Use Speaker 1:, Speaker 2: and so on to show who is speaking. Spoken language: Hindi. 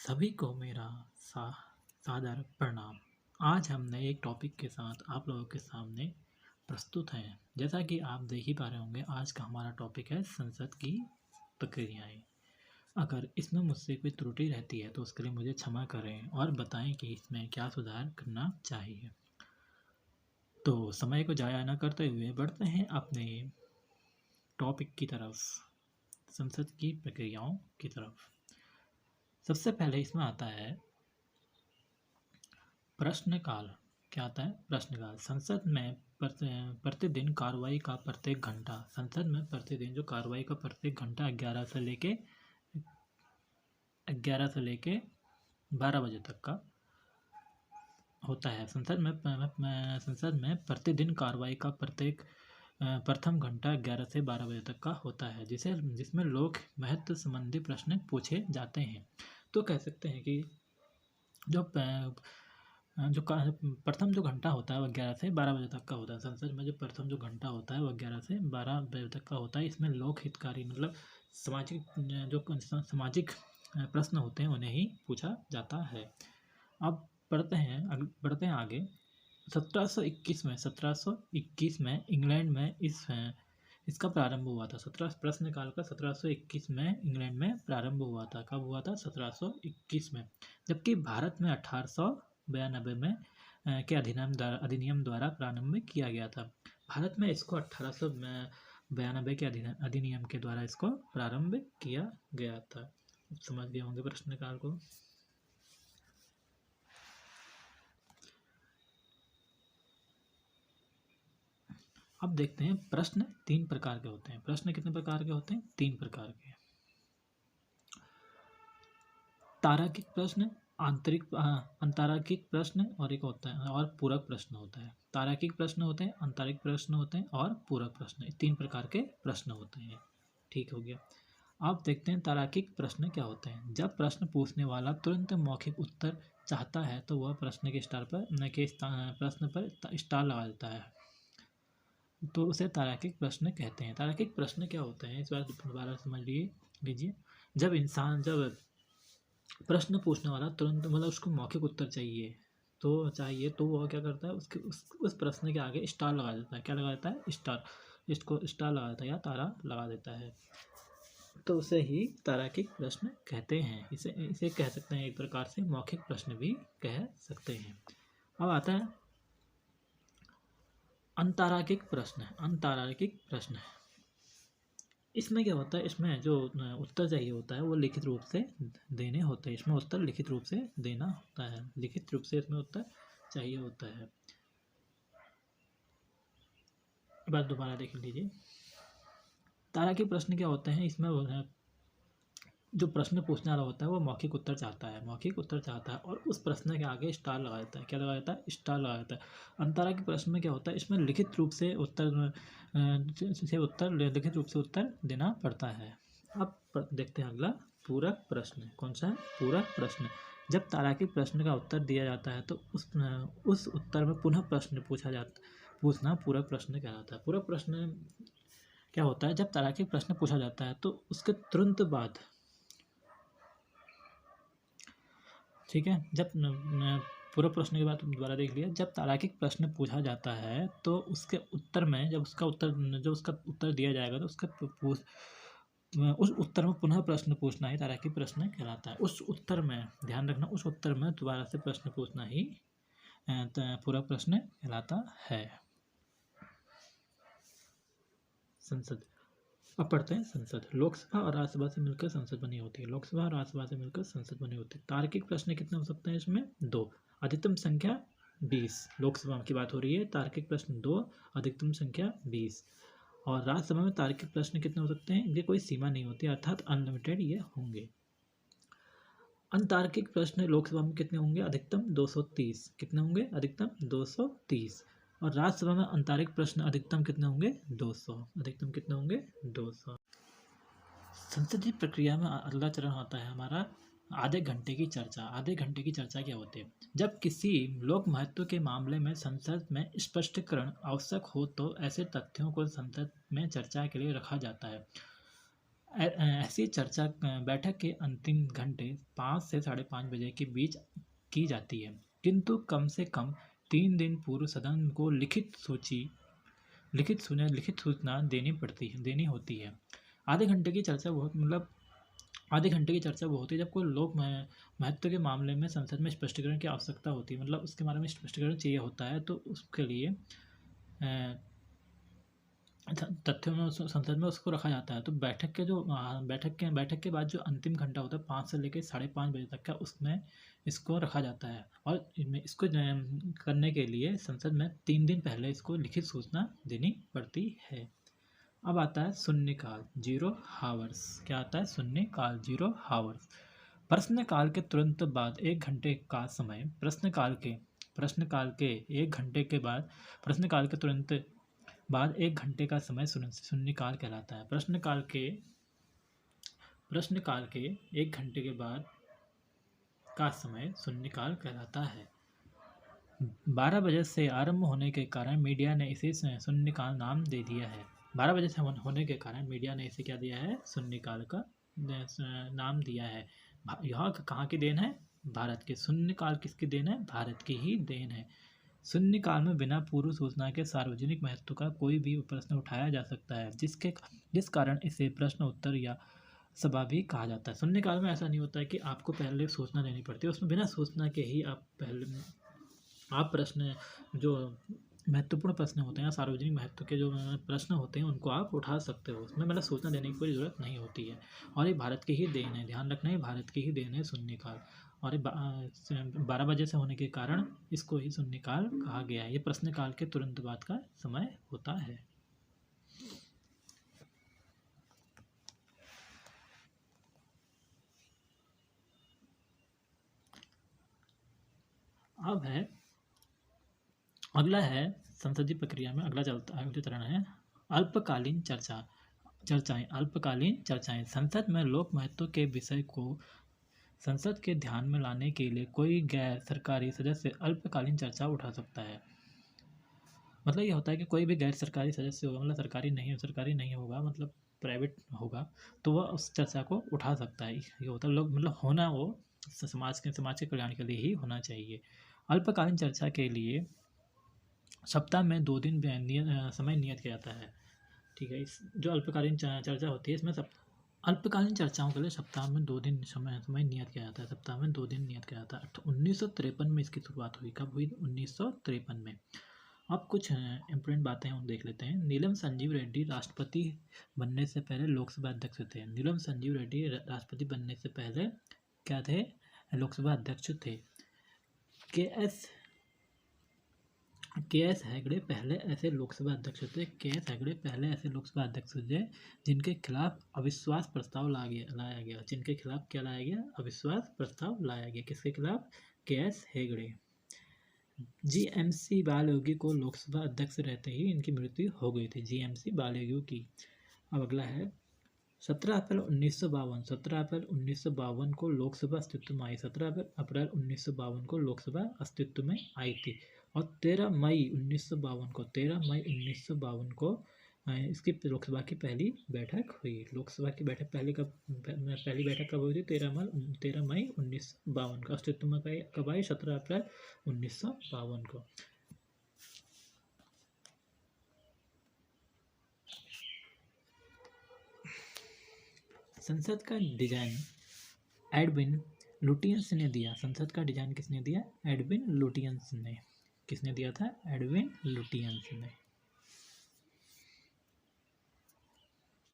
Speaker 1: सभी को मेरा सा सादर प्रणाम। आज हम नए एक टॉपिक के साथ आप लोगों के सामने प्रस्तुत हैं। जैसा कि आप देख ही पा रहे होंगे, आज का हमारा टॉपिक है संसद की प्रक्रियाएं। अगर इसमें मुझसे कोई त्रुटि रहती है तो उसके लिए मुझे क्षमा करें और बताएं कि इसमें क्या सुधार करना चाहिए। तो समय को जाया न करते हुए बढ़ते हैं अपने टॉपिक की तरफ, संसद की प्रक्रियाओं की तरफ। सबसे पहले इसमें आता है प्रश्नकाल। क्या आता है? प्रश्नकाल। संसद में प्रतिदिन कार्रवाई का प्रत्येक घंटा, संसद में प्रतिदिन जो कार्रवाई का प्रत्येक घंटा 11 से लेके 12 बजे तक का होता है। संसद में प्रतिदिन कार्रवाई का प्रथम घंटा 11 से 12 बजे तक का होता है, जिसमें लोक महत्व संबंधी प्रश्न पूछे जाते हैं। तो कह सकते हैं कि प्रथम जो घंटा होता है वह 11 से 12 बजे तक का होता है। संसद में जो प्रथम जो घंटा होता है वह 11 से 12 बजे तक का होता है। इसमें लोक हितकारी मतलब सामाजिक प्रश्न होते हैं, उन्हें ही पूछा जाता है। अब बढ़ते हैं आगे। 1721 में इंग्लैंड में इसका प्रारंभ हुआ था। प्रश्नकाल का 1721 में इंग्लैंड में प्रारंभ हुआ था। कब हुआ था? 1721 में। जबकि भारत में 1892 में के अधिनियम द्वारा प्रारंभ किया गया था। भारत में इसको 1892 के अधिनियम के द्वारा इसको प्रारंभ किया गया था। समझ गए होंगे प्रश्नकाल को। अब देखते हैं प्रश्न 3 प्रकार के होते हैं। प्रश्न कितने प्रकार के होते हैं? 3 प्रकार के। तार्किक प्रश्न, अंतरैखिक प्रश्न और एक होता है और पूरक प्रश्न होता है। तार्किक प्रश्न होते हैं, अंतरैखिक प्रश्न होते हैं और पूरक प्रश्न। 3 प्रकार के प्रश्न होते हैं। ठीक हो गया। अब देखते हैं तार्किक प्रश्न क्या होते हैं। जब प्रश्न पूछने वाला तुरंत मौखिक उत्तर चाहता है तो वह प्रश्न के प्रश्न पर स्टार लगा देता है, तो उसे तार्किक प्रश्न कहते हैं। तार्किक प्रश्न क्या होते हैं, इस बार दोबारा समझ लीजिए। जब प्रश्न पूछने वाला तुरंत मतलब उसको मौखिक उत्तर चाहिए तो वह क्या करता है, उस प्रश्न के आगे स्टार लगा देता है। क्या लगा देता है? स्टार। इसको स्टार लगा देता है या तारा लगा देता है, तो उसे ही तार्किक प्रश्न कहते हैं। इसे कह सकते हैं एक प्रकार से मौखिक प्रश्न भी कह सकते हैं। अब आता है अंतरैखिक प्रश्न। इसमें क्या होता है, इसमें जो उत्तर चाहिए होता है वो लिखित रूप से देने होते हैं। इसमें उत्तर लिखित रूप से देना होता है, लिखित रूप से इसमें उत्तर चाहिए होता है। बात दोबारा देख लीजिए। तार्किक प्रश्न क्या होते हैं, इसमें जो प्रश्न पूछने वाला होता है वो मौखिक उत्तर चाहता है और उस प्रश्न के आगे स्टार लगा देता है। क्या लगा देता है? स्टार लगा देता है। अंतरैखिक प्रश्न में क्या होता है, इसमें लिखित रूप से उत्तर देना पड़ता है। अब देखते हैं अगला पूरक प्रश्न। कौन सा है? पूरक प्रश्न। जब तार्किक प्रश्न का उत्तर दिया जाता है तो उस उत्तर में पुनः प्रश्न पूछना पूरक प्रश्न कहलाता है। पूरक प्रश्न क्या होता है, जब तार्किक प्रश्न पूछा जाता है तो उसके तुरंत बाद, ठीक है, जब पूरा प्रश्न के बाद दोबारा देख लिया। जब तार्किक प्रश्न पूछा जाता है तो उसके उत्तर में जब उसका उत्तर दिया जाएगा तो उस उत्तर में पुनः प्रश्न पूछना ही तार्किक प्रश्न कहलाता है। उस उत्तर में ध्यान रखना, उस उत्तर में दोबारा से प्रश्न पूछना ही पूरा प्रश्न कहलाता है। संसद। अब पढ़ते हैं संसद। लोकसभा और राज्यसभा से मिलकर संसद बनी होती है। लोकसभा और राज्यसभा से मिलकर संसद बनी होती है। तार्किक प्रश्न कितने हो सकते हैं इसमें? 2। अधिकतम संख्या 20। लोकसभा की बात हो रही है। तार्किक प्रश्न 2, अधिकतम संख्या 20। और राज्यसभा में तार्किक प्रश्न कितने हो सकते हैं? इनकी कोई सीमा नहीं होती, अर्थात अनलिमिटेड ये होंगे। अनतार्किक प्रश्न लोकसभा में कितने होंगे? अधिकतम 230। कितने होंगे? अधिकतम 230। और राज्यसभा में अंतरिक प्रश्न अधिकतम कितने होंगे? 200। अधिकतम कितने होंगे? 200। संसदीय प्रक्रिया में अगला चरण होता है हमारा आधे घंटे की चर्चा। आधे घंटे की चर्चा क्या होती है? जब किसी लोक महत्व के मामले में संसद में स्पष्टीकरण आवश्यक हो तो ऐसे तथ्यों को संसद में चर्चा के लिए रखा जाता है। ऐसी चर्चा बैठक के अंतिम घंटे 5 से 5:30 बजे के बीच की जाती है, किंतु कम से कम 3 दिन पूर्व सदन को लिखित सूचना देनी होती है। आधे घंटे की चर्चा वो होती है जब कोई लोक महत्व के मामले में संसद में स्पष्टीकरण की आवश्यकता होती है, मतलब उसके बारे में स्पष्टीकरण चाहिए होता है, तो उसके लिए तथ्यों में संसद में उसको रखा जाता है। तो बैठक के बाद जो अंतिम घंटा होता है 5 से लेकर 5:30 बजे तक का, उसमें इसको रखा जाता है और इसको करने के लिए संसद में 3 दिन पहले इसको लिखित सूचना देनी पड़ती है। अब आता है शून्यकाल, 0 हावर्स। क्या आता है? शून्यकाल, 0 हावर्स। प्रश्नकाल के तुरंत बाद 1 घंटे का समय प्रश्नकाल के 1 घंटे के बाद 1 घंटे का समय शून्यकाल कहलाता है। प्रश्नकाल के 1 घंटे के बाद का समय शून्यकाल कहलाता है। 12 बजे से आरंभ होने के कारण मीडिया ने इसे शून्यकाल नाम दे दिया है। 12 बजे से होने के कारण मीडिया ने इसे क्या दिया है? शून्यकाल का नाम दिया है। यह कहाँ की देन है? भारत की। शून्यकाल किसकी देन है? भारत की ही देन है। शून्यकाल में बिना पूर्व सूचना के सार्वजनिक महत्व का कोई भी प्रश्न उठाया जा सकता है, जिस कारण इसे प्रश्न उत्तर या सभा भी कहा जाता है। शून्यकाल में ऐसा नहीं होता है कि आपको पहले सूचना देनी पड़ती है, उसमें बिना सूचना के ही आप प्रश्न, जो महत्वपूर्ण प्रश्न होते हैं, सार्वजनिक महत्व के जो प्रश्न होते हैं, उनको आप उठा सकते हो। उसमें मतलब सूचना देने की कोई ज़रूरत नहीं होती है और ये भारत की ही देन है। ध्यान रखना है, भारत की ही देन है शून्यकाल। और 12 बजे से होने के कारण इसको ही शून्यकाल कहा गया है। ये प्रश्नकाल के तुरंत बाद का समय होता है। अगला है संसदीय प्रक्रिया में अगला चरण है अल्पकालीन चर्चाएं। अल्पकालीन चर्चाएं संसद में लोक महत्व के विषय को संसद के ध्यान में लाने के लिए कोई गैर सरकारी सदस्य अल्पकालीन चर्चा उठा सकता है। मतलब ये होता है कि कोई भी गैर सरकारी सदस्य होगा, मतलब सरकारी नहीं होगा, मतलब प्राइवेट होगा, तो वह उस चर्चा को उठा सकता है। ये होता है, लोग मतलब होना वो समाज के कल्याण के लिए ही होना चाहिए। अल्पकालीन चर्चा के लिए सप्ताह में 2 दिन समय नियत किया जाता है। ठीक है, इस जो अल्पकालीन चर्चा होती है, इसमें अल्पकालीन चर्चाओं के लिए सप्ताह में 2 दिन समय नियत किया जाता है। सप्ताह में 2 दिन नियत किया जाता है। तो 1953 में इसकी शुरुआत हुई। कब हुई? 1953 में। अब कुछ इम्पोर्टेंट बातें हम देख लेते हैं। नीलम संजीव रेड्डी राष्ट्रपति बनने से पहले लोकसभा अध्यक्ष थे। नीलम संजीव रेड्डी राष्ट्रपति बनने से पहले क्या थे? लोकसभा अध्यक्ष थे। के एस हेगड़े पहले ऐसे लोकसभा अध्यक्ष थे। जिनके खिलाफ अविश्वास प्रस्ताव लाया गया। जिनके खिलाफ क्या लाया गया? अविश्वास प्रस्ताव लाया गया। किसके खिलाफ? के एस हेगड़े। जीएमसी बालयोगी को लोकसभा अध्यक्ष रहते ही इनकी मृत्यु हो गई थी, जीएमसी बालयोगी की। अब अगला है 17 अप्रैल 1952 को लोकसभा अस्तित्व में आई। 17 अप्रैल 1952 को लोकसभा अस्तित्व में आई थी और 13 मई 1952 को इसकी लोकसभा की पहली बैठक हुई। लोकसभा की बैठक पहली बैठक कब हुई थी? 13 मई 1952 का। अस्तित्व में कब आई? 17 अप्रैल 1952 को। संसद का डिजाइन एडविन लुटियंस ने दिया। संसद का डिजाइन किसने दिया? एडविन लुटियंस ने। किसने दिया था? एडविन लुटियंस ने।